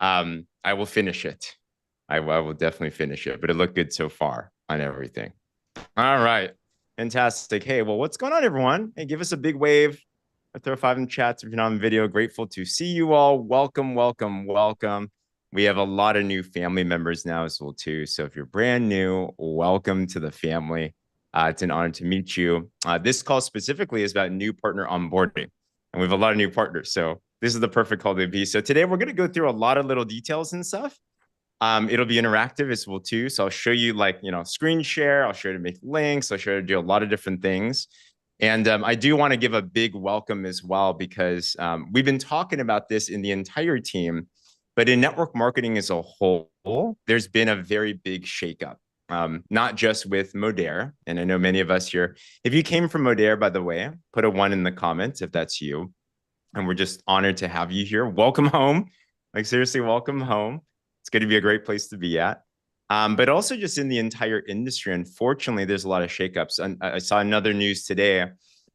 I will finish it. I will definitely finish it, but it looked good so far on everything. All right. Fantastic. Hey, well, what's going on, everyone? Hey, give us a big wave. Throw five in the chats if you're not on video. Grateful to see you all. Welcome, welcome, welcome. We have a lot of new family members now as well, too. So if you're brand new, welcome to the family. It's an honor to meet you. This call specifically is about new partner onboarding. And we have a lot of new partners. So this is the perfect call to be. So today we're going to go through a lot of little details and stuff. It'll be interactive as well too. So I'll show you screen share. I'll show you to make links. I'll show you to do a lot of different things. And I do want to give a big welcome as well, because we've been talking about this in the entire team, but in network marketing as a whole, there's been a very big shakeup. Not just with Modere. And I know many of us here, if you came from Modere, by the way, put a 1 in the comments if that's you. And we're just honored to have you here. Welcome home. Like seriously, welcome home. It's going to be a great place to be at. But also just in the entire industry, unfortunately, there's a lot of shakeups. And I saw another news today.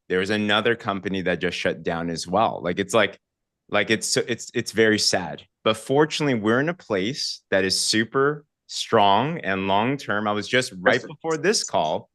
There was another company that just shut down as well. It's very sad. But fortunately, we're in a place that is super strong and long term. I was just right before this call,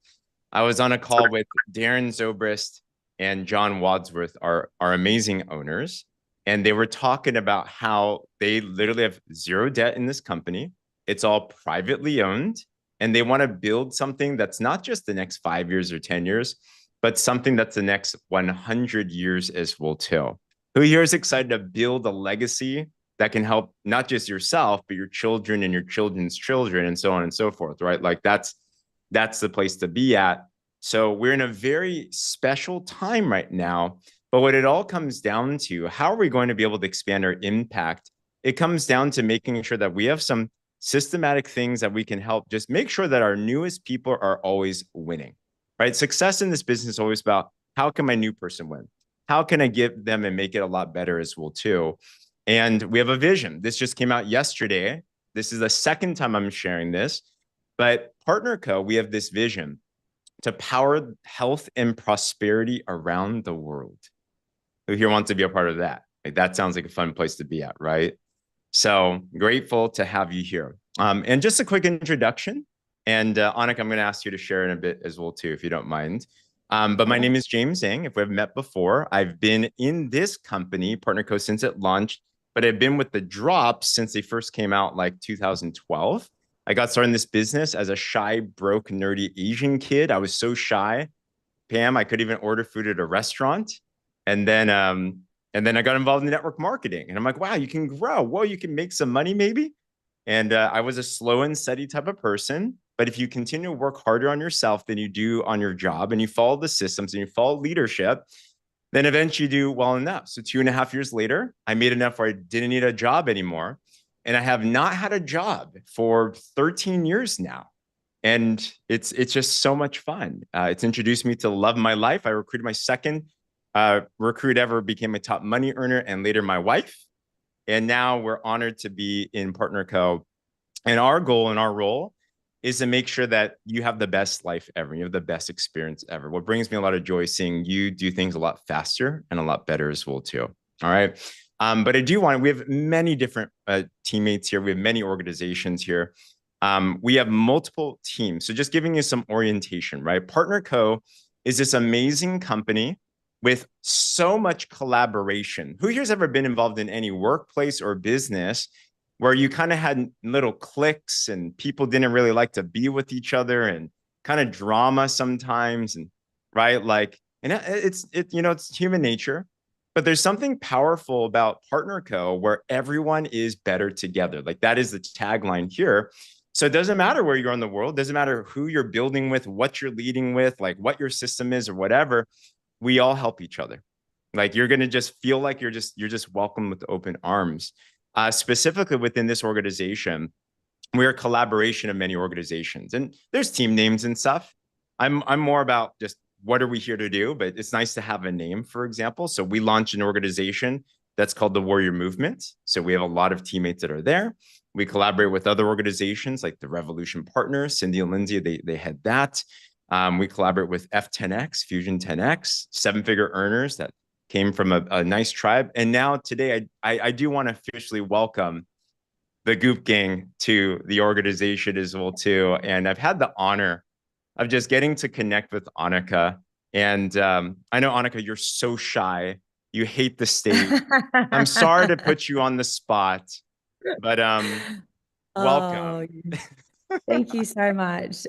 I was on a call with Darren Zobrist and John Wadsworth, our amazing owners. And they were talking about how they literally have zero debt in this company. It's all privately owned. And they want to build something that's not just the next 5 years or 10 years, but something that's the next 100 years as well too. Who here is excited to build a legacy that can help not just yourself, but your children and your children's children and so on and so forth, right? Like that's the place to be at. So we're in a very special time right now. But what it all comes down to, how are we going to be able to expand our impact? It comes down to making sure that we have some systematic things that we can help just make sure that our newest people are always winning, right? Success in this business is always about how can my new person win? How can I give them and make it a lot better as well too? And we have a vision. This just came out yesterday. This is the second time I'm sharing this, but Partner Co, we have this vision to power health and prosperity around the world. Who here wants to be a part of that? Like, that sounds like a fun place to be at, right? So grateful to have you here. And just a quick introduction. And Anik, I'm going to ask you to share in a bit as well too, if you don't mind. But my name is James Zheng. If we have met before, I've been in this company, Partner Co, since it launched, but I've been with the Drop since they first came out like 2012. I got started in this business as a shy, broke, nerdy Asian kid. I was so shy, Pam, I couldn't even order food at a restaurant. And then I got involved in network marketing. And I'm like, wow, you can grow. Whoa, you can make some money maybe. And I was a slow and steady type of person. But if you continue to work harder on yourself than you do on your job, and you follow the systems and you follow leadership, then eventually you do well enough. So 2.5 years later, I made enough where I didn't need a job anymore. And I have not had a job for 13 years now. And it's just so much fun. It's introduced me to the love of my life. I recruited my second recruit ever, became a top money earner, and later my wife. And now we're honored to be in Partner Co. And our goal and our role is to make sure that you have the best life ever. You have the best experience ever. What brings me a lot of joy is seeing you do things a lot faster and a lot better as well too. All right. But I do we have many different teammates here. We have many organizations here. We have multiple teams. So just giving you some orientation, right? Partner Co is this amazing company with so much collaboration. Who here's ever been involved in any workplace or business where you kind of had little cliques and people didn't really like to be with each other and kind of drama sometimes, and right? Like, and it's human nature, but there's something powerful about Partner Co where everyone is better together. Like that is the tagline here. So it doesn't matter where you're in the world, doesn't matter who you're building with, what you're leading with, like what your system is or whatever. We all help each other. Like you're going to just feel like you're just welcome with open arms. Specifically within this organization, we're a collaboration of many organizations, and there's team names and stuff. I'm more about just what are we here to do, but it's nice to have a name, for example. So we launched an organization that's called the Warrior Movement. So we have a lot of teammates that are there. We collaborate with other organizations like the Revolution Partners, Cindy and Lindsay, they head that. We collaborate with F10X, Fusion 10X, seven-figure earners that came from a nice tribe. And now today, I do want to officially welcome the Goop Gang to the organization as well too. And I've had the honor of just getting to connect with Annika. And I know, Annika, you're so shy. You hate the stage. I'm sorry to put you on the spot, but welcome. Oh, thank you so much.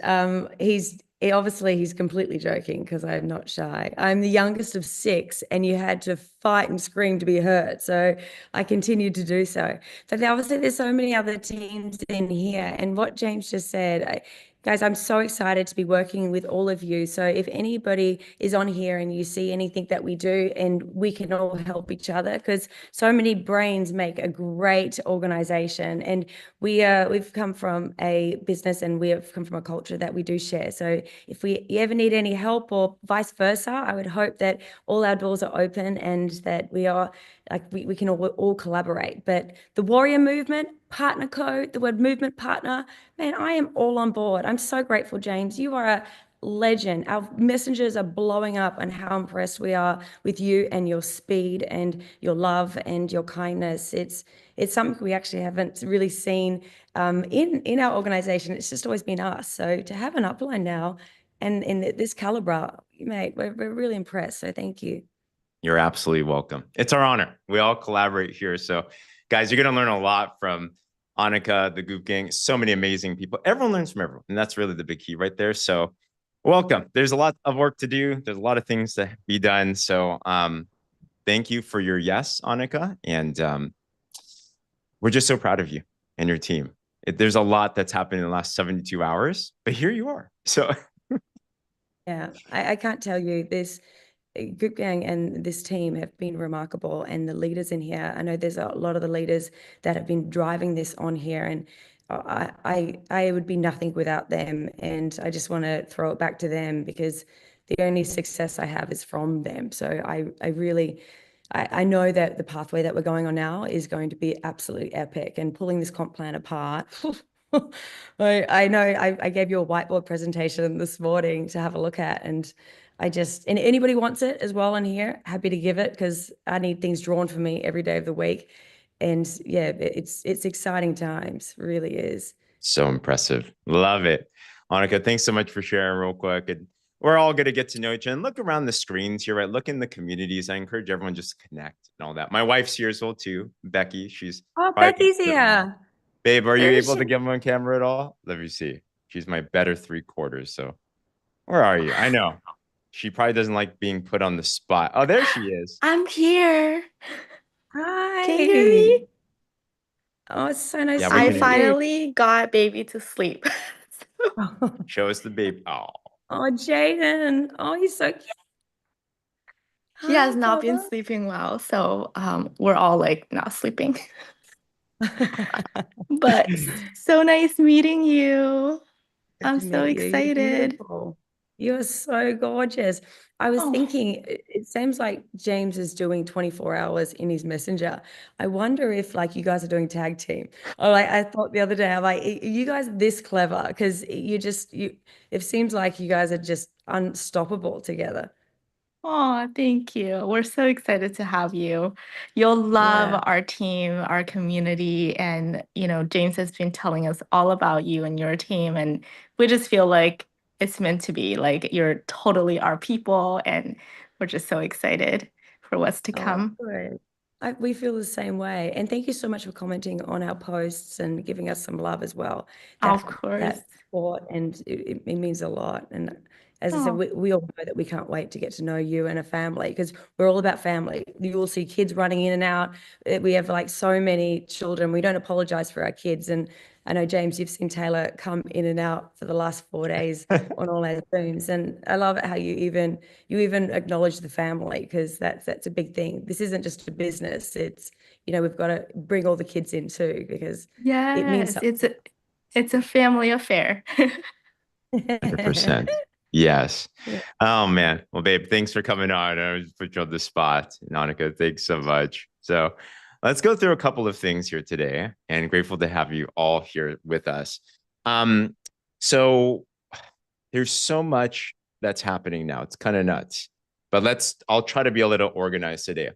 Obviously he's completely joking because I'm not shy. I'm the youngest of six, and you had to fight and scream to be heard. So I continued to do so. But obviously there's so many other teams in here, and what James just said, guys, I'm so excited to be working with all of you. So if anybody is on here and you see anything that we do, and we can all help each other, because so many brains make a great organization. And we've come from a business, and we have come from a culture that we do share. So if you ever need any help or vice versa, I would hope that all our doors are open, and that we are like we can all collaborate. But the warrior movement, partner code, the word movement partner, man, I am all on board. I'm so grateful, James. You are a legend. Our messengers are blowing up, and how impressed we are with you and your speed and your love and your kindness. It's something we actually haven't really seen in our organization. It's just always been us. So to have an upline now and in this caliber, mate, we're really impressed. So thank you. You're absolutely welcome. It's our honor. We all collaborate here. So, guys, you're going to learn a lot from Annika, the Goop Gang, so many amazing people. Everyone learns from everyone. And that's really the big key right there. So, welcome. There's a lot of work to do, there's a lot of things to be done. So, thank you for your yes, Annika. And we're just so proud of you and your team. There's a lot that's happened in the last 72 hours, but here you are. So, Yeah, I can't tell you this. Group Gang and this team have been remarkable, and the leaders in here. I know there's a lot of the leaders that have been driving this on here, and I would be nothing without them. And I just want to throw it back to them, because the only success I have is from them. So I really, I know that the pathway that we're going on now is going to be absolutely epic, and pulling this comp plan apart. I know I gave you a whiteboard presentation this morning to have a look at, and and anybody wants it as well in here, happy to give it, because I need things drawn for me every day of the week. And yeah, it's exciting times, really is. so impressive. Love it. Annika, thanks so much for sharing real quick. And we're all going to get to know each other and look around the screens here, right? Look in the communities. I encourage everyone just to connect and all that. My wife's here as well, too. Becky, she's Oh, probably Becky's here. babe, are you Where is able she? to get them on camera at all? Let me see. She's my better three quarters. So where are you? I know. She probably doesn't like being put on the spot. Oh, there she is. I'm here. Can you hear Hi. me? Oh, it's so nice Yeah, to we I can meet hear you. you. finally got baby to sleep. Show us the babe. Oh, Oh, Jaden. Oh, he's so cute. He Hi, has not been brother. sleeping well, so we're all like not sleeping. But so nice meeting you. Good I'm to so meet you. You're excited. beautiful. You're so gorgeous. I was Oh, thinking, it seems like James is doing 24 hours in his messenger. I wonder if like you guys are doing tag team. Or like I thought the other day, I'm like, "Are you guys this clever?" Because it seems like you guys are just unstoppable together. oh, thank you. We're so excited to have you. You'll love Yeah. our team, our community, and James has been telling us all about you and your team, and we just feel like it's meant to be. Like you're totally our people, and we're just so excited for what's to Oh, come. good. We feel the same way. And thank you so much for commenting on our posts and giving us some love as well. Of That course. support, and it means a lot. And as I said, Oh, we all know that we can't wait to get to know you and a family, because we're all about family. You will see kids running in and out. We have like so many children. We don't apologize for our kids. And I know, James, you've seen Taylor come in and out for the last 4 days on all our Zooms. And I love it how you even acknowledge the family, because that's a big thing. This isn't just a business. We've got to bring all the kids in too, because it means yes, it's a family affair. 100%. something. Yes. Yeah. Oh man. Well, babe, thanks for coming on. I was put you on the spot. Monica, thanks so much. So let's go through a couple of things here today, and grateful to have you all here with us. Um, so there's so much that's happening now. It's kind of nuts. But I'll try to be a little organized today.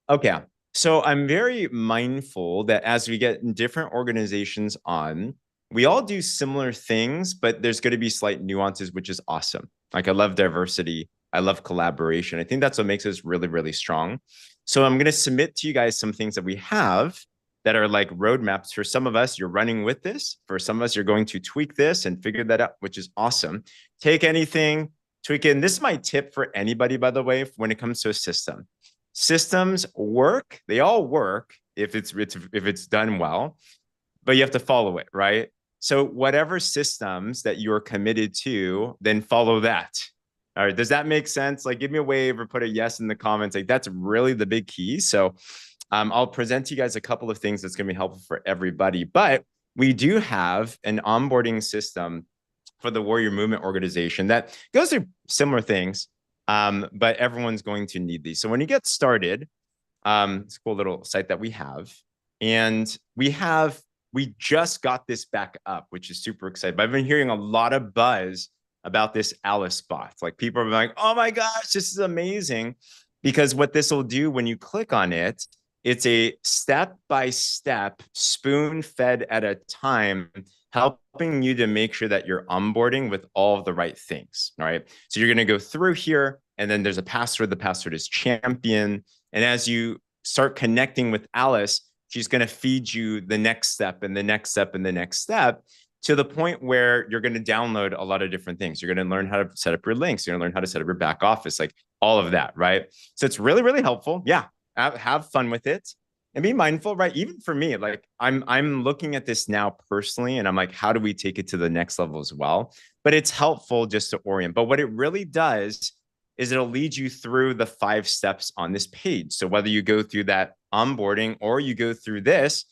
Okay. So I'm very mindful that as we get different organizations on, we all do similar things, but there's going to be slight nuances, which is awesome. Like I love diversity. I love collaboration. I think that's what makes us really, really strong. So I'm going to submit to you guys some things that we have that are like roadmaps. For some of us, you're running with this. For some of us, you're going to tweak this and figure that out, which is awesome. Take anything, tweak it. And this is my tip for anybody, by the way, when it comes to a system. Systems work, they all work if it's done well, but you have to follow it, right? So whatever systems that you're committed to, then follow that. All right, does that make sense? Like, give me a wave or put a yes in the comments. Like, that's really the big key. So I'll present to you guys a couple of things that's going to be helpful for everybody. But we do have an onboarding system for the Warrior Movement organization that goes through similar things, but everyone's going to need these. So when you get started, it's a cool little site that we have. And we just got this back up, which is super exciting. But I've been hearing a lot of buzz about this Alice bot. Like people are like, oh my gosh, this is amazing. Because what this will do when you click on it, it's a step-by-step, spoon-fed at a time, helping you to make sure that you're onboarding with all of the right things, right? So you're going to go through here, and then there's a password. The password is champion. And as you start connecting with Alice, she's going to feed you the next step and the next step and the next step to the point where you're going to download a lot of different things. You're going to learn how to set up your links. You're going to learn how to set up your back office, like all of that, right? So it's really, really helpful. Yeah, have fun with it and be mindful, right? Even for me, like I'm looking at this now personally, and I'm like, how do we take it to the next level as well? But it's helpful just to orient. But what it really does is it'll lead you through the 5 steps on this page. So whether you go through that onboarding or you go through this,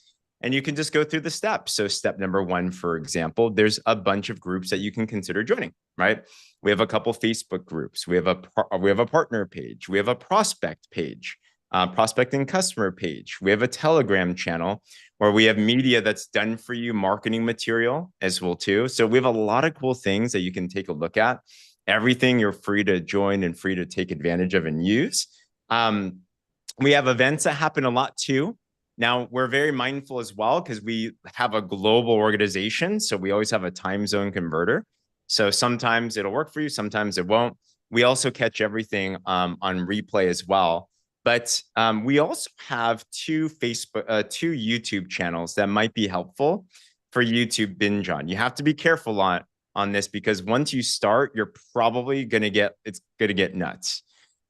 and you can just go through the steps. So step number 1, for example, there's a bunch of groups that you can consider joining, right? We have a couple Facebook groups. We have a partner page. We have a prospect page, prospecting customer page. We have a Telegram channel where we have media that's done for you, marketing material as well too. So we have a lot of cool things that you can take a look at. Everything you're free to join and free to take advantage of and use. We have events that happen a lot too. Now, we're very mindful as well because we have a global organization. So we always have a time zone converter. So sometimes it'll work for you, sometimes it won't. We also catch everything on replay as well. But we also have 2 YouTube channels that might be helpful for you to binge on. You have to be careful on this because once you start, you're probably it's going to get nuts.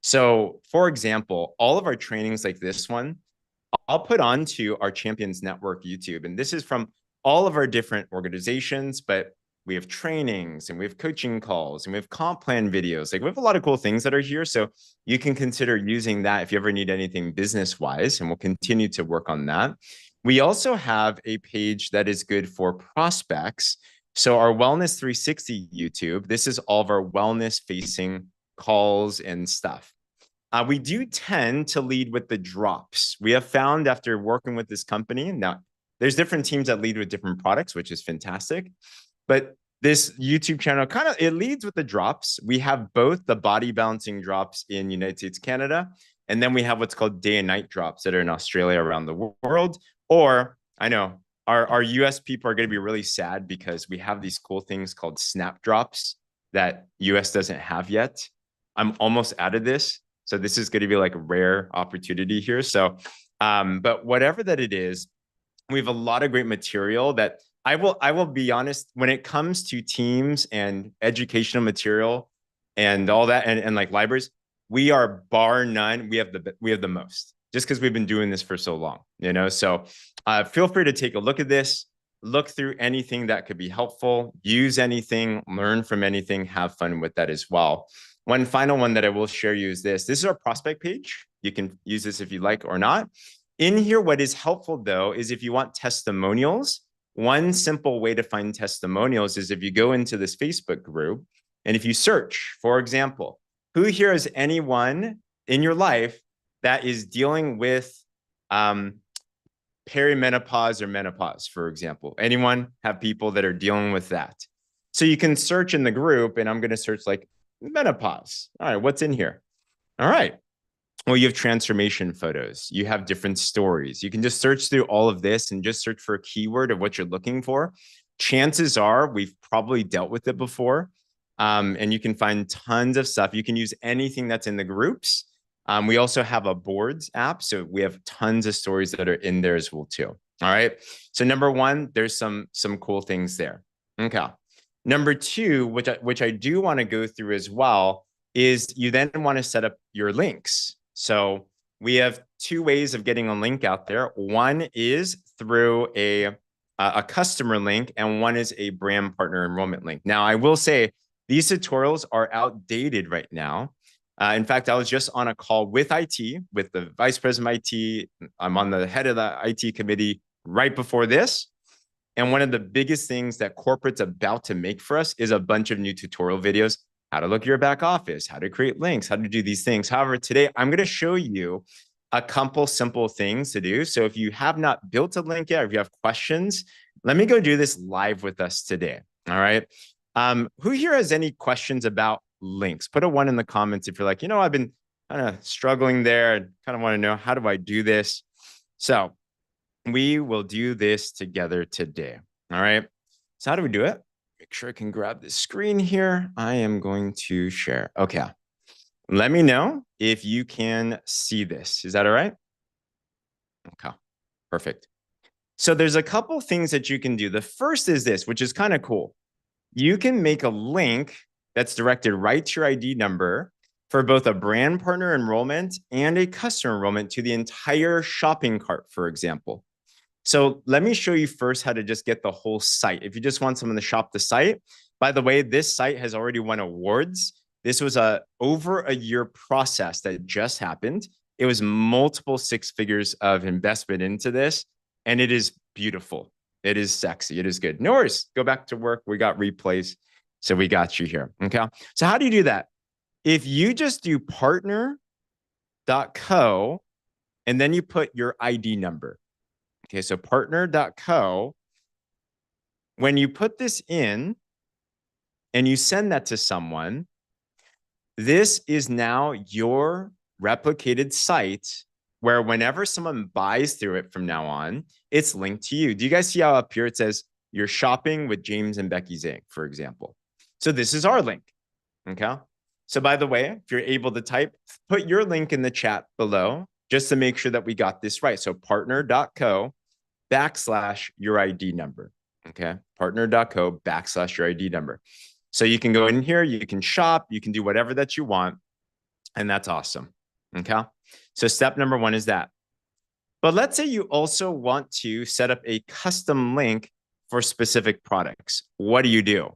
So for example, all of our trainings like this one, I'll put onto our Champions Network YouTube. And this is from all of our different organizations, but we have trainings and we have coaching calls and we have comp plan videos. Like we have a lot of cool things that are here. So you can consider using that if you ever need anything business-wise, and we'll continue to work on that. We also have a page that is good for prospects. So our Wellness 360 YouTube, this is all of our wellness-facing calls and stuff. We do tend to lead with the drops. We have found after working with this company, now there's different teams that lead with different products, which is fantastic. But this YouTube channel it leads with the drops. We have both the body balancing drops in United States, Canada, and then we have what's called day and night drops that are in Australia, around the world. Or I know our US people are going to be really sad because we have these cool things called snap drops that US doesn't have yet. I'm almost out of this. So this is going to be like a rare opportunity here. So, but whatever that it is, we have a lot of great material that I will be honest, when it comes to teams and educational material and all that, and like libraries, we are bar none. We have the most, just because we've been doing this for so long, So feel free to take a look at this, look through anything that could be helpful, use anything, learn from anything, have fun with that as well. One final one that I will share you is this. This is our prospect page. You can use this if you like or not. In here, what is helpful though, is if you want testimonials, one simple way to find testimonials is if you go into this Facebook group and if you search, for example, who here is anyone in your life that is dealing with perimenopause or menopause, for example? Anyone have people that are dealing with that? So you can search in the group, and I'm going to search like menopause. All right, what's in here? All right. Well, you have transformation photos. You have different stories. You can just search through all of this and just search for a keyword of what you're looking for. Chances are we've probably dealt with it before. And you can find tons of stuff. You can use anything that's in the groups. We also have a boards app. So we have tons of stories that are in there as well too. All right. So number one, there's some cool things there. Okay. Number two, which I do want to go through as well, is you then want to set up your links. So we have two ways of getting a link out there. One is through a customer link, and one is a brand partner enrollment link. Now, I will say these tutorials are outdated right now. In fact, I was just on a call with IT, with the vice president of IT. I'm on the head of the IT committee right before this. And one of the biggest things that corporate's about to make for us is a bunch of new tutorial videos, how to look at your back office, how to create links, how to do these things. However, today I'm going to show you a couple simple things to do. So if you have not built a link yet, or if you have questions, let me go do this live with us today. All right. Who here has any questions about links? Put a 1 in the comments if you're like, I've been kind of struggling there and kind of want to know, how do I do this? So we will do this together today. All right. So how do we do it? Make sure I can grab the screen here. I am going to share. Okay. Let me know if you can see this. Is that all right? Okay. Perfect. So there's a couple things that you can do. The first is this, which is kind of cool. You can make a link that's directed right to your ID number for both a brand partner enrollment and a customer enrollment to the entire shopping cart, for example. So let me show you first how to just get the whole site. If you just want someone to shop the site, by the way, this site has already won awards. This was over a year process that just happened. It was multiple 6 figures of investment into this, and it is beautiful. It is sexy. It is good. No worries. Go back to work. We got replays. So we got you here. Okay. So how do you do that? If you just do partner.co and then you put your ID number. Okay, so partner.co, when you put this in and you send that to someone, this is now your replicated site where whenever someone buys through it from now on, it's linked to you. Do you guys see how up here it says you're shopping with James and Becky Zheng, for example? So this is our link, okay? So by the way, if you're able to type, put your link in the chat below just to make sure that we got this right. So partner.co/your ID number, okay? Partner.co/your ID number. So you can go in here, you can shop, you can do whatever that you want, and that's awesome, okay? So step number 1 is that. But let's say you also want to set up a custom link for specific products. What do you do?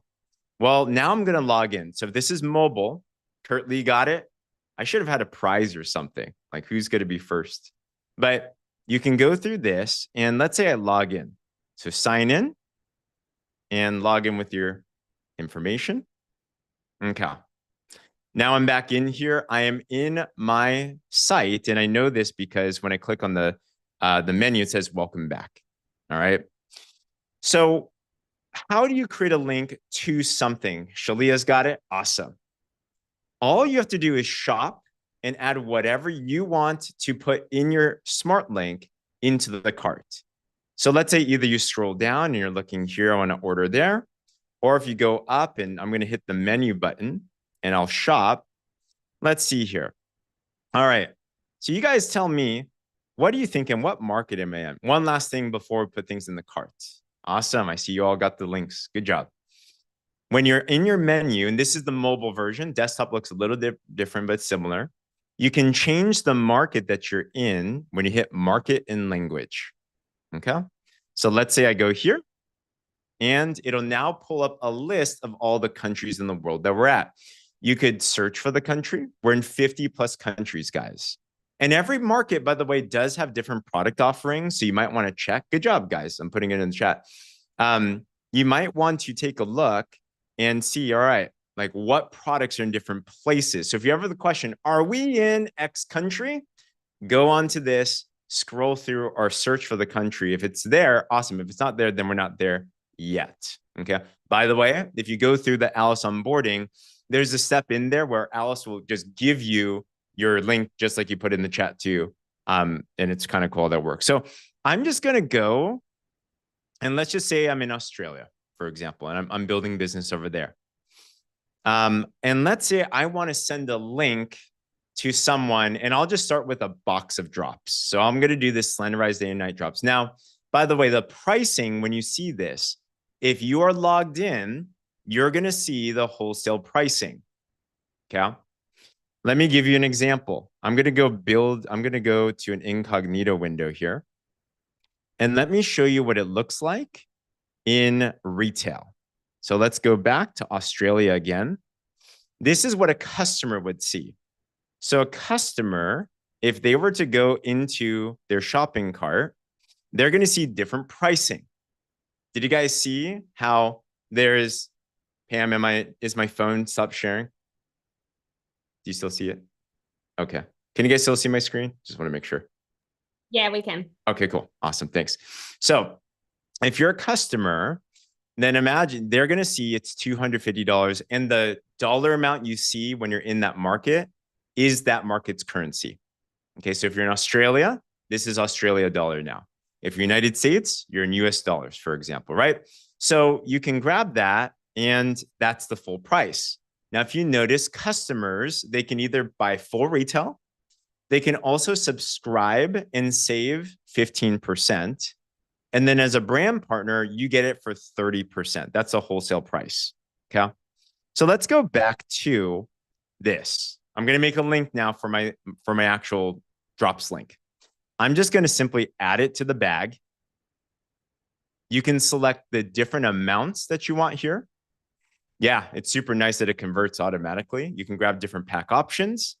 Well, now I'm going to log in. So if this is mobile, Kurt Lee got it. I should have had a prize or something, like who's going to be first. But you can go through this, and let's say I log in. So sign in and log in with your information. Okay. Now I'm back in here. I am in my site, and I know this because when I click on the menu, it says welcome back. All right. So how do you create a link to something? Shalia's got it. Awesome. All you have to do is shop and add whatever you want to put in your smart link into the cart. So let's say either you scroll down and you're looking here, I want to order there, or if you go up and I'm going to hit the menu button and I'll shop. Let's see here. All right. So you guys tell me, what do you think and what market am I in? One last thing before we put things in the cart. Awesome. I see you all got the links. Good job. When you're in your menu, and this is the mobile version, desktop looks a little different, but similar. You can change the market that you're in when you hit market in language. Okay. So let's say I go here and it'll now pull up a list of all the countries in the world that we're at. You could search for the country. We're in 50 plus countries, guys. And every market, by the way, does have different product offerings. So you might want to check. Good job, guys. I'm putting it in the chat. You might want to take a look and see, all right, like what products are in different places. So if you ever have the question, are we in X country? Go on to this, scroll through or search for the country. If it's there, awesome. If it's not there, then we're not there yet. Okay. By the way, if you go through the Alice onboarding, there's a step in there where Alice will just give you your link just like you put in the chat too. And it's kind of cool that works. So I'm just going to go and let's just say I'm in Australia, for example, and I'm building business over there. And let's say I want to send a link to someone, and I'll just start with a box of drops. So I'm going to do this slenderized day and night drops. Now, by the way, the pricing, when you see this, if you are logged in, you're going to see the wholesale pricing. Okay. Let me give you an example. I'm going to go to an incognito window here. And let me show you what it looks like in retail. So let's go back to Australia again. This is what a customer would see. So a customer, if they were to go into their shopping cart, they're going to see different pricing. Did you guys see how there's, Pam, is my phone stopped sharing? Do you still see it? Okay. Can you guys still see my screen? Just want to make sure. Yeah, we can. Okay, cool. Awesome. Thanks. So if you're a customer, then imagine they're going to see it's $250, and the dollar amount you see when you're in that market is that market's currency. Okay, so if you're in Australia, this is Australia dollar now. If you're United States, you're in US dollars, for example, right? So you can grab that, and that's the full price. Now, if you notice, customers, they can either buy full retail, they can also subscribe and save 15%. And then as a brand partner, you get it for 30%. That's a wholesale price. Okay. So let's go back to this. I'm going to make a link now for my actual drops link. I'm just going to simply add it to the bag. You can select the different amounts that you want here. Yeah, it's super nice that it converts automatically. You can grab different pack options.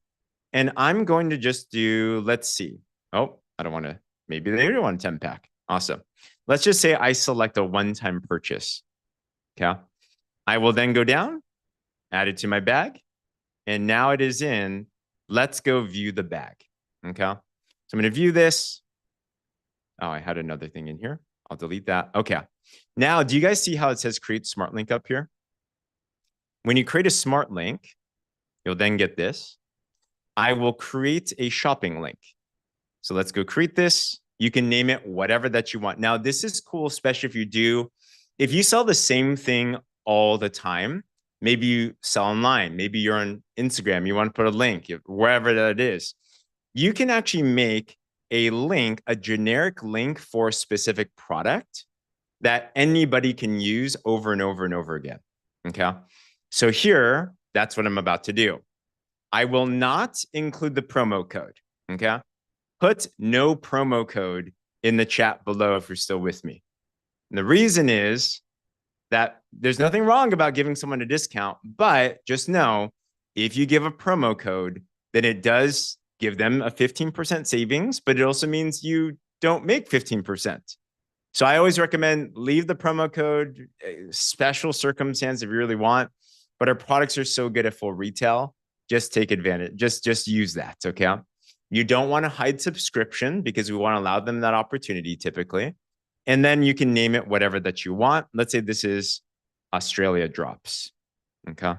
And I'm going to just do, let's see. Oh, I don't want to, maybe they do want a 10 pack. Awesome. Let's just say I select a one-time purchase. Okay. I will then go down, add it to my bag. And now it is in. Let's go view the bag. Okay. So I'm going to view this. Oh, I had another thing in here. I'll delete that. Okay. Now, do you guys see how it says create smart link up here? When you create a smart link, you'll then get this. I will create a shopping link. So let's go create this. You can name it whatever that you want. Now, this is cool, especially if you sell the same thing all the time, maybe you sell online, maybe you're on Instagram, you want to put a link, wherever that is. You can actually make a link, a generic link for a specific product that anybody can use over and over and over again. Okay. So here, that's what I'm about to do. I will not include the promo code. Okay. Put no promo code in the chat below if you're still with me. And the reason is that there's nothing wrong about giving someone a discount, but just know if you give a promo code, then it does give them a 15% savings, but it also means you don't make 15%. So I always recommend leave the promo code, special circumstance if you really want, but our products are so good at full retail. Just take advantage. Just use that. Okay. You don't want to hide subscription because we want to allow them that opportunity typically. And then you can name it whatever that you want. Let's say this is Australia drops. Okay.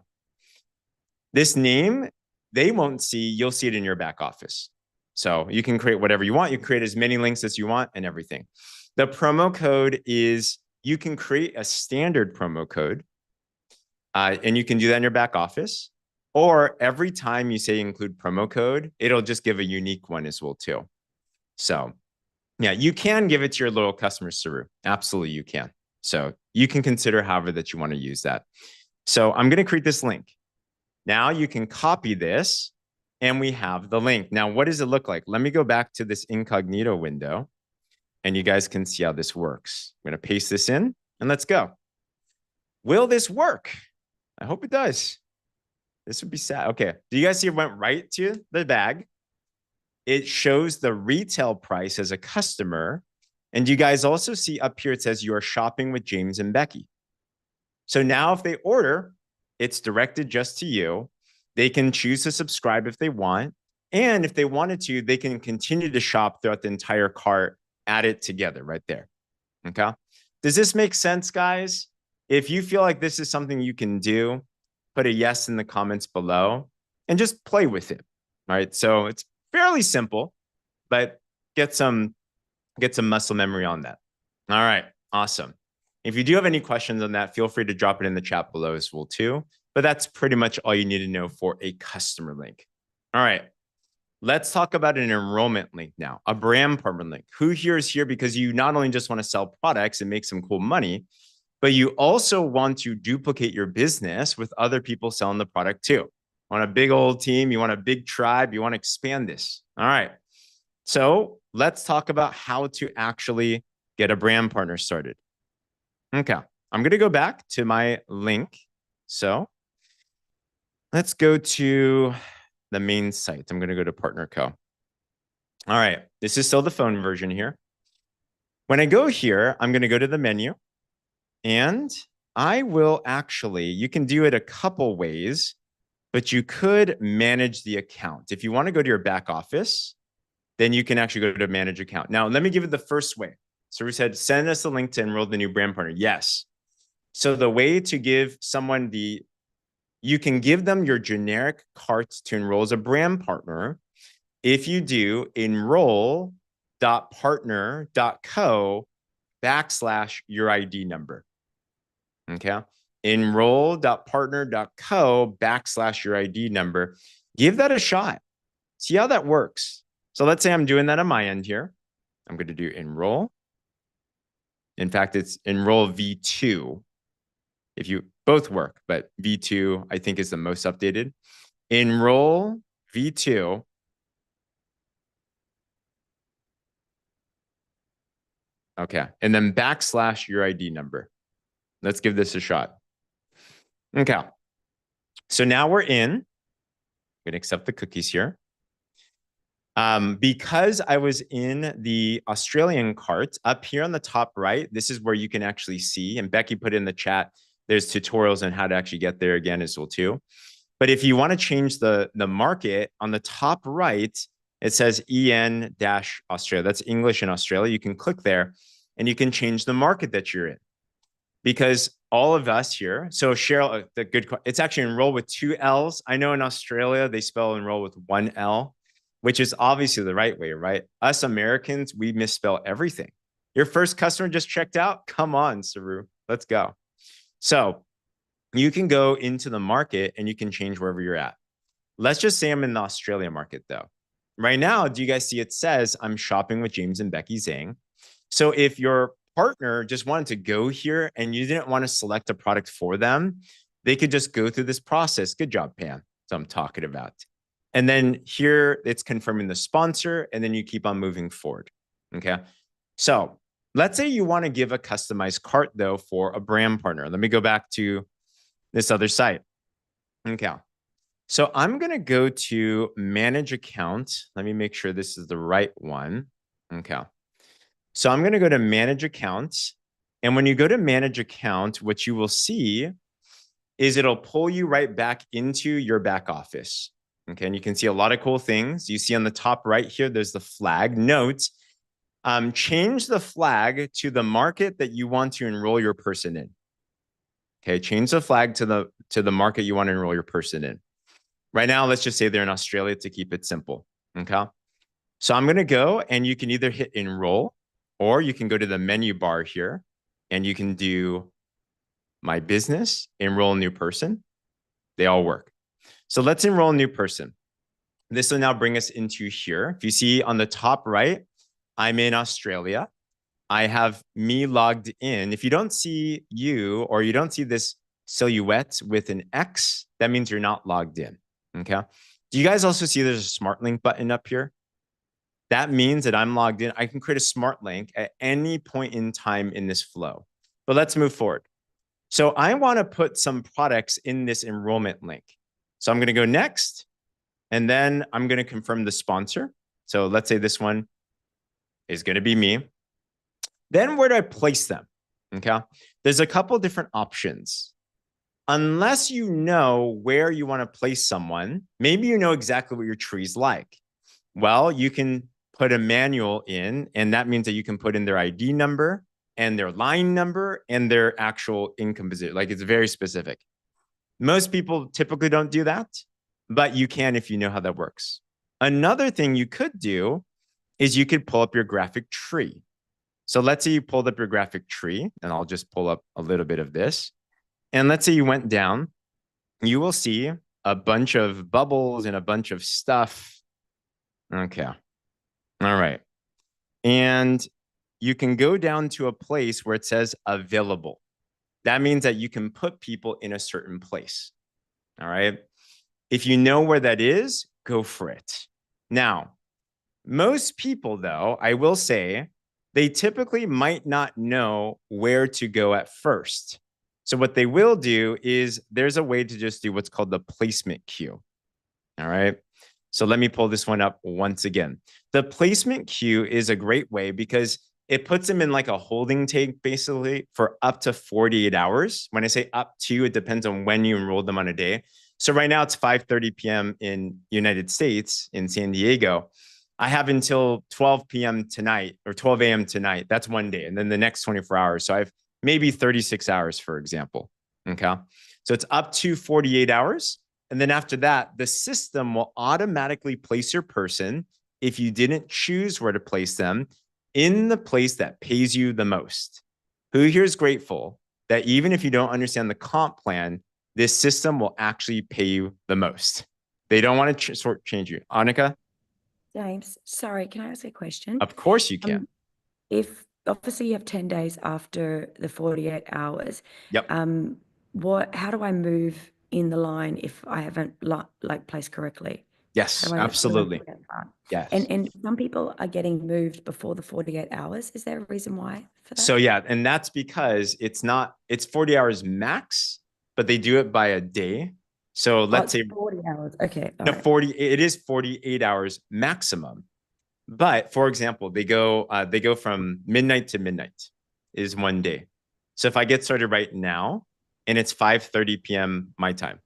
This name, they won't see, you'll see it in your back office. So you can create whatever you want. You can create as many links as you want and everything. The promo code is, you can create a standard promo code and you can do that in your back office. Or every time you say include promo code, it'll just give a unique one as well too. So yeah, you can give it to your loyal customers, Saru. Absolutely, you can. So you can consider however that you want to use that. So I'm going to create this link. Now you can copy this and we have the link. Now, what does it look like? Let me go back to this incognito window and you guys can see how this works. I'm going to paste this in and let's go. Will this work? I hope it does. This would be sad. Okay. Do you guys see it went right to the bag? It shows the retail price as a customer. And you guys also see up here, it says you are shopping with James and Becky. So now if they order, it's directed just to you. They can choose to subscribe if they want. And if they wanted to, they can continue to shop throughout the entire cart, add it together right there. Okay. Does this make sense, guys? If you feel like this is something you can do, put a yes in the comments below and just play with it. All right. So it's fairly simple, but get some muscle memory on that. All right. Awesome. If you do have any questions on that, feel free to drop it in the chat below as well too. But that's pretty much all you need to know for a customer link. All right. Let's talk about an enrollment link now, a brand partner link. Who here is here because you not only just want to sell products and make some cool money, but you also want to duplicate your business with other people selling the product too. On a big old team, you want a big tribe, you want to expand this. All right. So let's talk about how to actually get a brand partner started. Okay. I'm going to go back to my link. So let's go to the main site. I'm going to go to Partner Co. All right. This is still the phone version here. When I go here, I'm going to go to the menu and I will actually, you can do it a couple ways, but you could manage the account. If you want to go to your back office, then you can actually go to manage account. Now, let me give it the first way. So we said, send us a link to enroll the new brand partner. Yes. So the way to give someone you can give them your generic cart to enroll as a brand partner if you do enroll.partner.co/your ID number. Okay. Enroll.partner.co/your ID number. Give that a shot. See how that works. So let's say I'm doing that on my end here. I'm going to do enroll. In fact, it's enroll V2. If you both work, but V2, I think, is the most updated. Enroll V2. Okay. And then /your ID number. Let's give this a shot. Okay. So now we're in. I'm going to accept the cookies here. Because I was in the Australian cart, up here on the top right, this is where you can actually see, and Becky put in the chat, there's tutorials on how to actually get there again as well too. But if you want to change the market, on the top right, it says EN-Australia. That's English in Australia. You can click there and you can change the market that you're in. Because all of us here, so Cheryl, it's actually enroll with 2 L's. I know in Australia, they spell enroll with 1 L, which is obviously the right way, right? Us Americans, we misspell everything. Your first customer just checked out? Come on, Saru, let's go. So you can go into the market and you can change wherever you're at. Let's just say I'm in the Australia market though. Right now, do you guys see it says I'm shopping with James and Becky Zheng. So if your partner just wanted to go here and you didn't want to select a product for them, they could just go through this process. Good job, Pam. That's what I'm talking about. And then here it's confirming the sponsor, and then you keep on moving forward. Okay. So let's say you want to give a customized cart though for a brand partner. Let me go back to this other site. Okay. So I'm going to go to manage account. Let me make sure this is the right one. Okay. So I'm going to go to manage account. And when you go to manage account, what you will see is it'll pull you right back into your back office. Okay. And you can see a lot of cool things. You see on the top right here, there's the flag. Note, change the flag to the market that you want to enroll your person in. Okay. Change the flag to the market you want to enroll your person in. Right now, let's just say they're in Australia to keep it simple. Okay. So I'm going to go and you can either hit enroll or you can go to the menu bar here and you can do my business, enroll a new person. They all work. So let's enroll a new person. This will now bring us into here. If you see on the top right, I'm in Australia. I have me logged in. If you don't see you or you don't see this silhouette with an X, that means you're not logged in. Okay. Do you guys also see there's a smart link button up here? That means that I'm logged in. I can create a smart link at any point in time in this flow. But let's move forward. So I want to put some products in this enrollment link. So I'm going to go next, and then I'm going to confirm the sponsor. So let's say this one is going to be me. Then where do I place them? Okay. There's a couple different options. Unless you know where you want to place someone, maybe you know exactly what your tree's like. Well, you can put a manual in, and that means that you can put in their ID number and their line number and their actual income position. Like, it's very specific. Most people typically don't do that, but you can if you know how that works. Another thing you could do is you could pull up your graphic tree. So let's say you pulled up your graphic tree, and I'll just pull up a little bit of this. And let's say you went down, you will see a bunch of bubbles and a bunch of stuff. Okay. All right. And you can go down to a place where it says available. That means that you can put people in a certain place. All right. If you know where that is, go for it. Now, most people, though, I will say, they typically might not know where to go at first. So what they will do is there's a way to just do what's called the placement queue. All right. So let me pull this one up once again. The placement queue is a great way because it puts them in like a holding tank basically for up to 48 hours. When I say up to, it depends on when you enroll them on a day. So right now it's 5:30 p.m. in United States in San Diego. I have until 12 p.m. tonight or 12 a.m. tonight. That's one day. And then the next 24 hours. So I have maybe 36 hours, for example. Okay. So it's up to 48 hours. And then after that, the system will automatically place your person, if you didn't choose where to place them, in the place that pays you the most. Who here is grateful that even if you don't understand the comp plan, this system will actually pay you the most? They don't want to shortchange you. Annika? James, sorry, can I ask a question? Of course you can. If obviously you have 10 days after the 48 hours, Yep. how do I move in the line if I haven't like placed correctly? Yes, How do I absolutely. do that? Yes. And some people are getting moved before the 48 hours. Is there a reason why for that? So yeah, and that's because it's 40 hours max, but they do it by a day. So let's say 40 hours. Okay. no, 40, it is 48 hours maximum. But for example, they go from midnight to midnight is one day. So if I get started right now and it's 5:30 p.m. my time,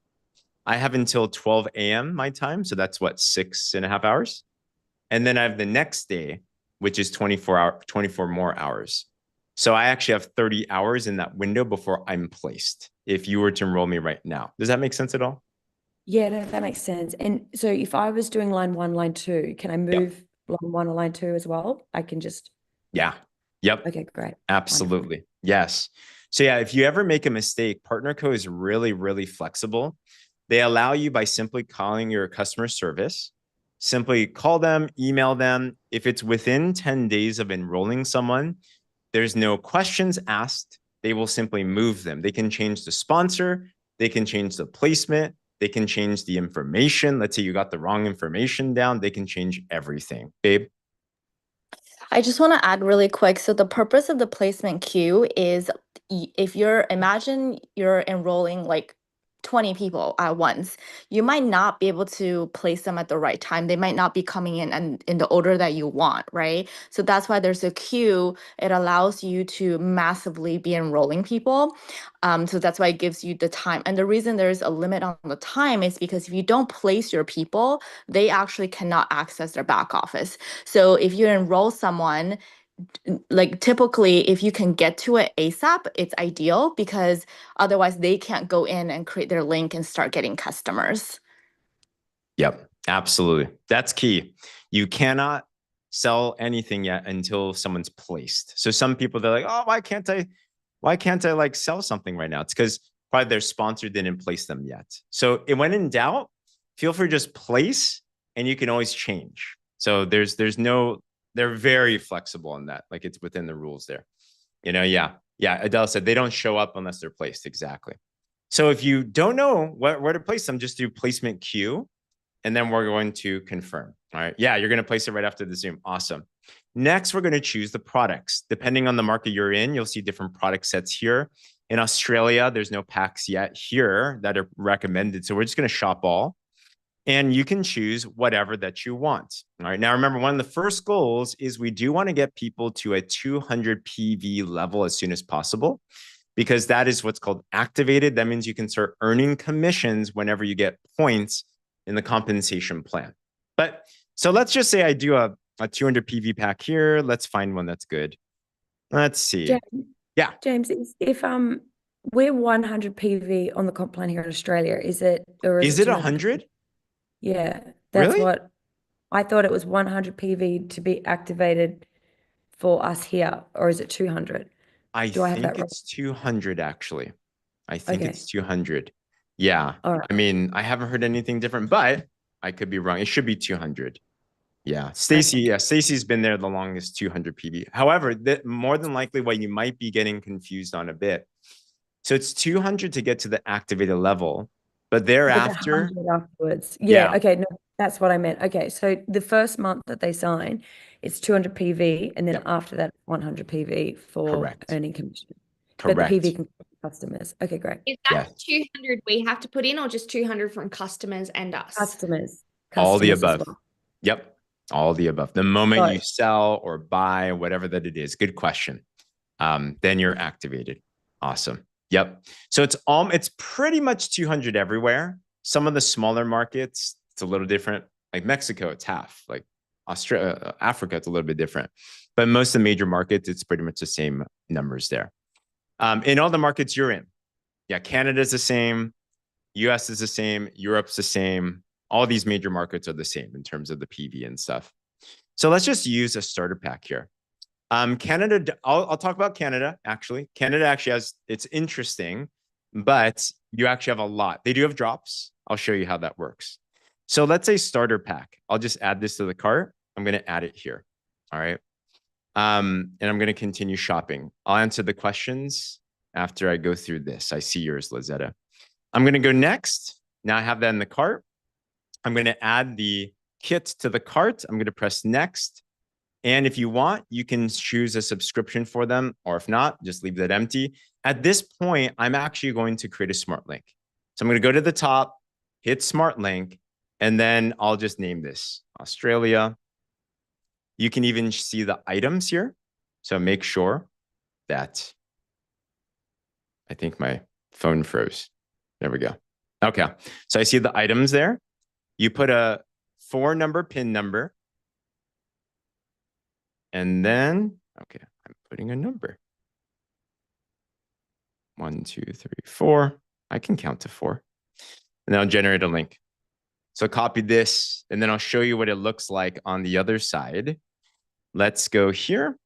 I have until 12 a.m. my time. So that's what, 6.5 hours. And then I have the next day, which is 24 more hours. So I actually have 30 hours in that window before I'm placed, if you were to enroll me right now. Does that make sense at all? Yeah, no, that makes sense. And so if I was doing line 1, line 2, can I move line 1 or line 2 as well? I can just. Yeah. Yep. Okay, great. Absolutely. Wonderful. Yes. So yeah, if you ever make a mistake, PartnerCo is really, really flexible. They allow you by simply calling your customer service, simply call them, email them. If it's within 10 days of enrolling someone, there's no questions asked. They will simply move them. They can change the sponsor. They can change the placement. They can change the information. Let's say you got the wrong information down. They can change everything. Babe? I just want to add really quick. So the purpose of the placement queue is if imagine you're enrolling like 20 people at once, you might not be able to place them at the right time. They might not be coming in and in the order that you want, right? So that's why there's a queue. It allows you to massively be enrolling people. So that's why it gives you the time. And the reason there's a limit on the time is because if you don't place your people, they actually cannot access their back office. So if you enroll someone, like typically if you can get to it ASAP, it's ideal because otherwise they can't go in and create their link and start getting customers. Yep, absolutely. That's key. You cannot sell anything yet until someone's placed. So some people, they're like, oh, why can't I like sell something right now? It's because probably their sponsor didn't place them yet. So when in doubt, feel free to just place and you can always change. So they're very flexible on that. Like it's within the rules there. Yeah. Adele said they don't show up unless they're placed. Exactly. So if you don't know where to place them, just do placement queue. And then we're going to confirm. All right. Yeah, you're going to place it right after the Zoom. Awesome. Next, we're going to choose the products. Depending on the market you're in, you'll see different product sets here. In Australia, there's no packs yet here that are recommended. So we're just going to shop all. And you can choose whatever that you want. All right. Now, remember, one of the first goals is we do want to get people to a 200 PV level as soon as possible, because that is what's called activated. That means you can start earning commissions whenever you get points in the compensation plan. But so let's just say I do a 200 PV pack here. Let's find one that's good. Let's see. James, yeah. James, if we're 100 PV on the comp plan here in Australia, is it 100? Yeah, that's really? what I thought it was 100 PV to be activated for us here, or is it 200? I Do I have that think right? it's 200 actually. I think Okay. it's 200. Yeah. All right. I mean, I haven't heard anything different, but I could be wrong. It should be 200. Yeah. Stacy, yeah, Stacy's been there the longest, 200 PV. However, that more than likely what you might be getting confused on a bit. So it's 200 to get to the activated level, but But thereafter, the 100 afterwards. yeah, Yeah. Okay. No, that's what I meant. Okay. So the first month that they sign, it's 200 PV, and then yep, after that, 100 PV for correct, earning commission. But the PV correct. can come from customers. Okay, great. Is that Yeah, 200 we have to put in or just 200 from customers and us? Customers. all the Customers as above. well. Yep, all the above. The moment you Both. sell or buy, whatever that it is, good question. Then you're activated. Awesome. Yep. So it's pretty much 200 everywhere. Some of the smaller markets, it's a little different. Like Mexico, it's half. Like Australia, Africa, it's a little bit different. But most of the major markets, it's pretty much the same numbers there. In all the markets you're in, yeah, Canada's the same, US is the same, Europe's the same. All these major markets are the same in terms of the PV and stuff. So let's just use a starter pack here. Canada, I'll talk about Canada, actually. Canada actually has, it's interesting, but you actually have a lot. They do have drops. I'll show you how that works. So let's say starter pack. I'll just add this to the cart. I'm going to add it here. All right. And I'm going to continue shopping. I'll answer the questions after I go through this. I see yours, Lizetta. I'm going to go next. Now I have that in the cart. I'm going to add the kit to the cart. I'm going to press next. And if you want, you can choose a subscription for them, or if not, just leave that empty. At this point, I'm actually going to create a smart link. So I'm going to go to the top, hit smart link, and then I'll just name this Australia. You can even see the items here. So make sure that, I think my phone froze. There we go. Okay. So I see the items there. You put a 4-number PIN number. And then, okay, I'm putting a number. 1, 2, 3, 4. I can count to 4. And then I'll generate a link. So copy this, and then I'll show you what it looks like on the other side. Let's go here,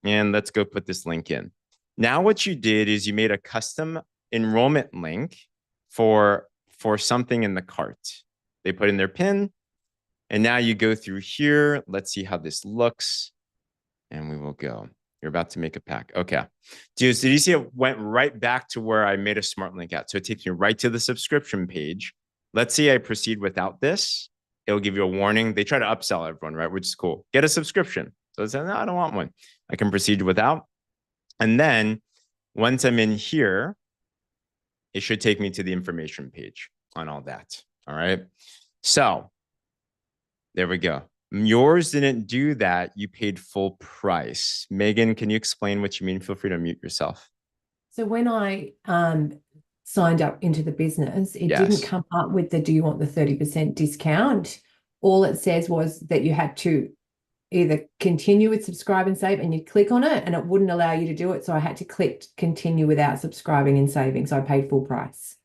and let's go put this link in. Now what you did is you made a custom enrollment link for something in the cart. They put in their PIN, and now you go through here. Let's see how this looks. And we will go. You're about to make a pack. Okay. Did you see it went right back to where I made a smart link at? So it takes me right to the subscription page. Let's say I proceed without this. It'll give you a warning. They try to upsell everyone, right? Which is cool. Get a subscription. So I said, no, I don't want one. I can proceed without. And then once I'm in here, it should take me to the information page on all that. All right. So there we go. Yours didn't do that. You paid full price. Megan, can you explain what you mean? Feel free to mute yourself. So when I signed up into the business, it didn't come up with the, do you want the 30% discount? All it says was that you had to either continue with subscribe and save, and you'd click on it and it wouldn't allow you to do it. So I had to click continue without subscribing and saving. So I paid full price.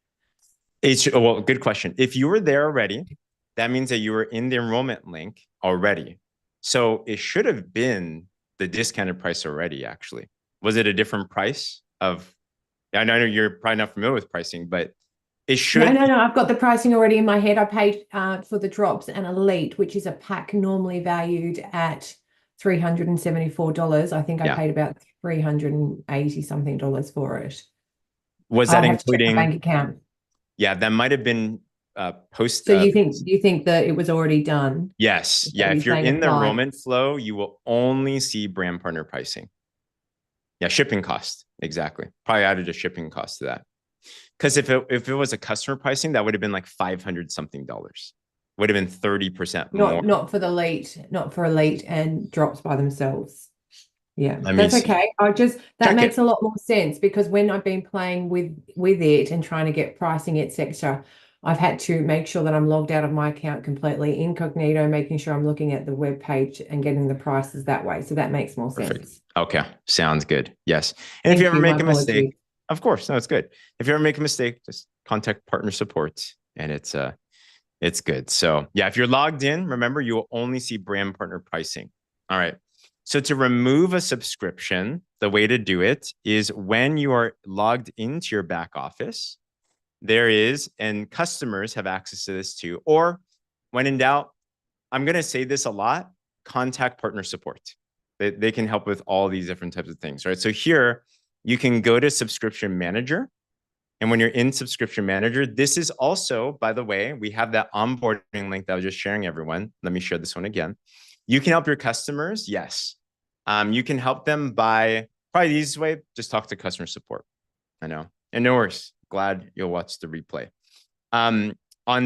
Well, good question. If you were there already, that means that you were in the enrollment link already. So it should have been the discounted price already, actually. Was it a different price of, I know you're probably not familiar with pricing, but it should. No, I've got the pricing already in my head. I paid for the drops and Elite, which is a pack normally valued at $374. I think I paid about $380 something for it. Was that including bank account? Yeah, that might have been post. So you think that it was already done? Yes. Yeah. If you're in the enrollment flow, you will only see brand partner pricing. Yeah, shipping cost. Exactly. Probably added a shipping cost to that. Because if it was a customer pricing, that would have been like $500 something. Would have been 30% more. Not for the Elite, not for Elite and drops by themselves. Yeah, that's okay. That makes a lot more sense, because when I've been playing with it and trying to get pricing, etc., I've had to make sure that I'm logged out of my account completely incognito, making sure I'm looking at the web page and getting the prices that way. So that makes more sense. Okay, sounds good. Yes, and if you ever make a mistake, of course, no, it's good. If you ever make a mistake, just contact partner support, and it's It's good. So yeah, if you're logged in, remember you will only see brand partner pricing. All right. So to remove a subscription, the way to do it is when you are logged into your back office, there is, and customers have access to this too, or when in doubt, I'm going to say this a lot, contact partner support. They can help with all these different types of things, right? So here you can go to subscription manager. And when you're in subscription manager, this is also, by the way, we have that onboarding link that I was just sharing everyone. Let me share this one again. You can help your customers. Yes. You can help them by probably the easiest way, just talk to customer support. I know. And no worries. Glad you'll watch the replay. On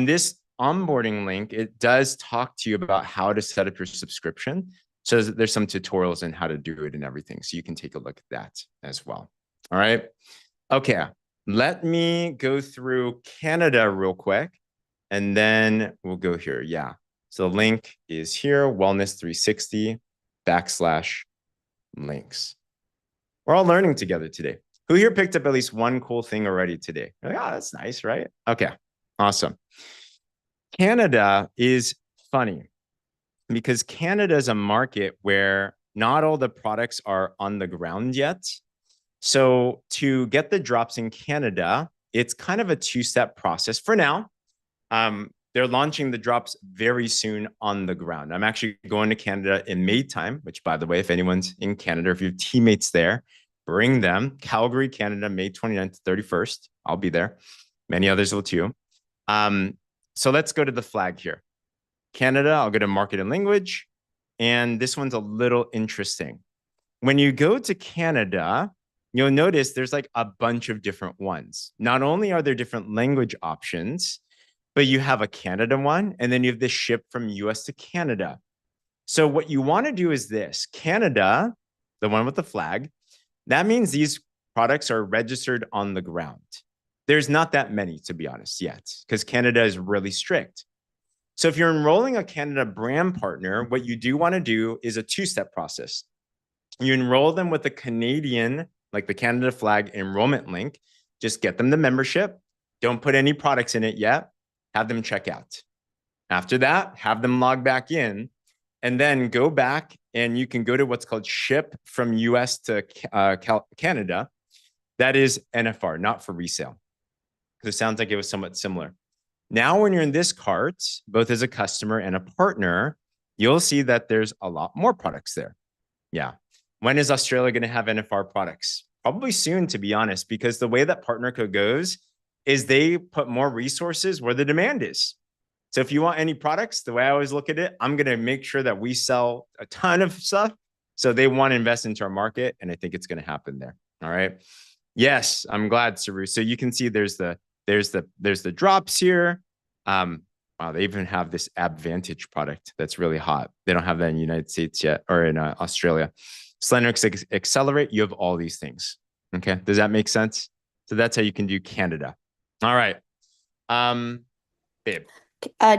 this onboarding link, it does talk to you about how to set up your subscription. So there's some tutorials on how to do it and everything. So you can take a look at that as well. All right. Okay. Let me go through Canada real quick, and then we'll go here. Yeah. So the link is here, wellness360/links. We're all learning together today. Who here picked up at least one cool thing already today? Like, oh, that's nice, right? Okay. Awesome. Canada is funny because Canada is a market where not all the products are on the ground yet. So to get the drops in Canada, it's kind of a two-step process for now. They're launching the drops very soon on the ground. I'm actually going to Canada in May time, which, by the way, if anyone's in Canada, if you have teammates there, bring them. Calgary, Canada, May 29th to 31st. I'll be there. Many others will too. So let's go to the flag here. Canada, I'll go to market and language. And this one's a little interesting. When you go to Canada, you'll notice there's like a bunch of different ones. Not only are there different language options, but you have a Canada one, and then you have this ship from US to Canada. So what you want to do is this. Canada, the one with the flag, that means these products are registered on the ground. There's not that many, to be honest, yet, because Canada is really strict. So if you're enrolling a Canada brand partner, what you do want to do is a two-step process. You enroll them with a Canadian, like the Canada flag enrollment link. Just get them the membership. Don't put any products in it yet. Have them check out. After that, have them log back in, and then go back and you can go to what's called ship from US to Canada. That is NFR, not for resale. Because it sounds like it was somewhat similar. Now, when you're in this cart, both as a customer and a partner, you'll see that there's a lot more products there. Yeah. When is Australia going to have NFR products? Probably soon, to be honest, because the way that partner code goes is they put more resources where the demand is. So if you want any products, the way I always look at it, I'm going to make sure that we sell a ton of stuff. So they want to invest into our market. And I think it's going to happen there. All right. Yes, I'm glad, Saru. So you can see there's the drops here. Wow, they even have this Advantage product that's really hot. They don't have that in the United States yet, or in Australia. Slendrix Accelerate, you have all these things. Okay, does that make sense? So that's how you can do Canada. All right, babe.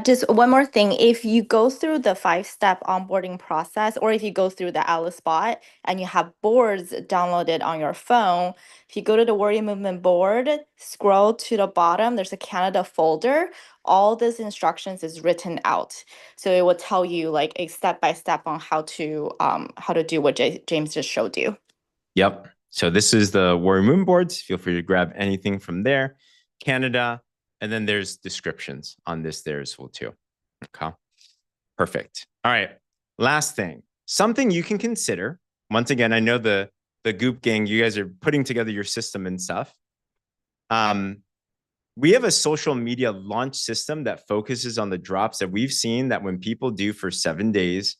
Just one more thing. If you go through the 5-step onboarding process, or if you go through the Alice bot and you have boards downloaded on your phone, if you go to the Warrior Movement board, scroll to the bottom, there's a Canada folder. All this instructions is written out. So it will tell you like a step-by-step on how to do what James just showed you. Yep. So this is the Warrior Movement boards. Feel free to grab anything from there. Canada. And then there's descriptions on this there as well too. Okay, perfect. All right, last thing, something you can consider. Once again, I know the Goop gang, you guys are putting together your system and stuff. We have a social media launch system that focuses on the drops that we've seen that when people do for 7 days,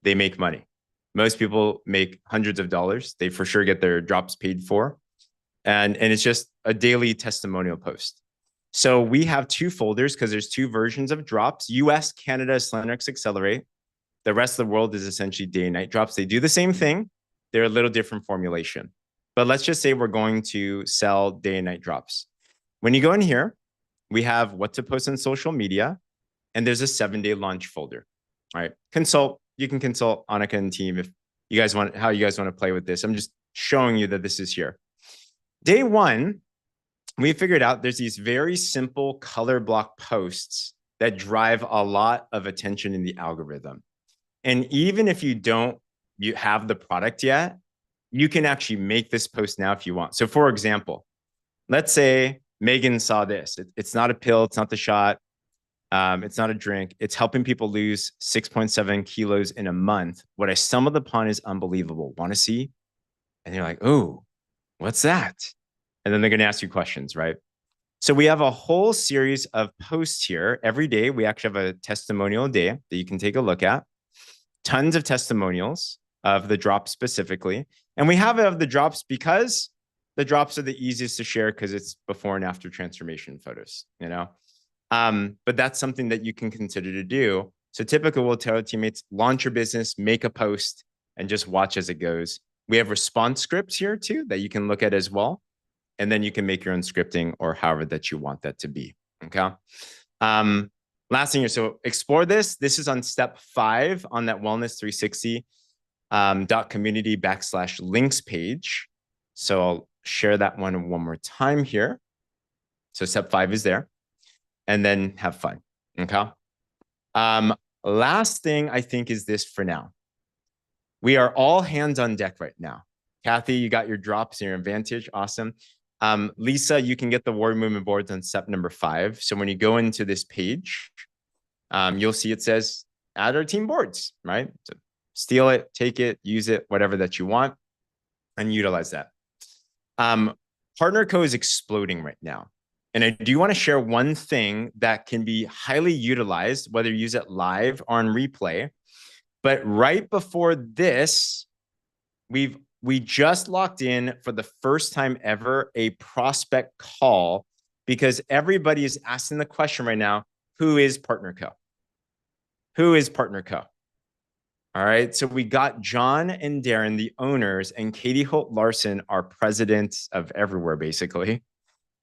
they make money. Most people make hundreds of dollars. They for sure get their drops paid for. And it's just a daily testimonial post. So we have 2 folders because there's 2 versions of drops. US, Canada, Slendrix Accelerate. The rest of the world is essentially day and night drops. They do the same thing. They're a little different formulation. But let's just say we're going to sell day and night drops. When you go in here, we have what to post on social media, and there's a 7-day launch folder. All right, consult. You can consult Annika and team if you guys want, how you guys want to play with this. I'm just showing you that this is here. Day 1, we figured out there's these very simple color block posts that drive a lot of attention in the algorithm. And even if you have the product yet, you can actually make this post now if you want. So for example, let's say Megan saw this. It's not a pill. It's not the shot. It's not a drink. It's helping people lose 6.7 kilos in a month. What I stumbled upon is unbelievable. Want to see? And you're like, oh, what's that? And then they're going to ask you questions, right? So we have a whole series of posts here. Every day, we actually have a testimonial day that you can take a look at. Tons of testimonials of the drops specifically. And we have it of the drops because the drops are the easiest to share because it's before and after transformation photos, you know? But that's something that you can consider to do. So typically we'll tell our teammates, launch your business, make a post, and just watch as it goes. We have response scripts here too that you can look at as well. And then you can make your own scripting or however that you want that to be, okay? Last thing here, so explore this. This is on step 5 on that Wellness 360 .community/links page. So I'll share that one more time here. So step 5 is there. And then have fun, okay? Last thing I think is this for now. We are all hands on deck right now. Kathy, you got your drops and your advantage, awesome. Lisa, you can get the Warrior Movement boards on step number 5. So when you go into this page, you'll see it says add our team boards, right? So steal it, take it, use it, whatever that you want, and utilize that. Partner Co is exploding right now. And I do want to share one thing that can be highly utilized, whether you use it live or on replay. But right before this, we just locked in for the first time ever a prospect call because everybody is asking the question right now, who is Partner Co? Who is Partner Co? All right, so we got John and Darren, the owners, and Katie Holt Larson, our president of everywhere, basically.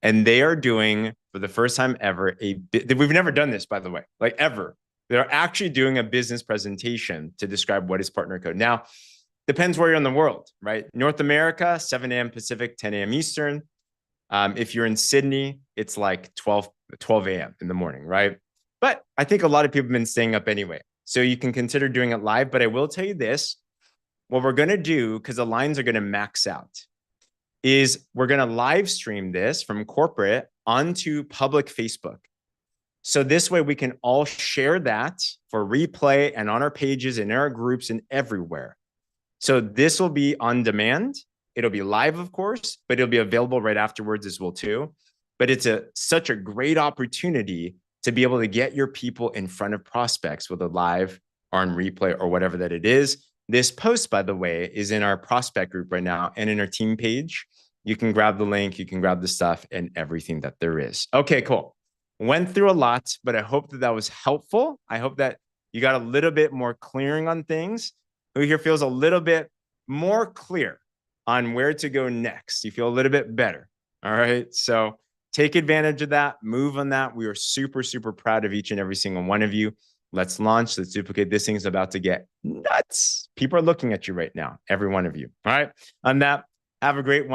And they are doing, for the first time ever, we've never done this, by the way, like ever. They're actually doing a business presentation to describe what is Partner Co. Now, depends where you're in the world, right? North America, 7 a.m. Pacific, 10 a.m. Eastern. If you're in Sydney, it's like 12 a.m. in the morning, right? But I think a lot of people have been staying up anyway. So you can consider doing it live. But I will tell you this, what we're going to do, because the lines are going to max out, is we're going to live stream this from corporate onto public Facebook. So this way we can all share that for replay and on our pages and in our groups and everywhere. So this will be on demand. It'll be live, of course, but it'll be available right afterwards as well too. But it's such a great opportunity to be able to get your people in front of prospects with a live or on replay or whatever that it is. This post, by the way, is in our prospect group right now and in our team page. You can grab the link, you can grab the stuff and everything that there is. Okay, cool. Went through a lot, but I hope that was helpful. I hope that you got a little bit more clearing on things. Who here feels a little bit more clear on where to go next? You feel a little bit better. All right. So take advantage of that. Move on that. We are super, super proud of each and every single one of you. Let's launch. Let's duplicate. This thing's about to get nuts. People are looking at you right now. Every one of you. All right. On that, have a great one.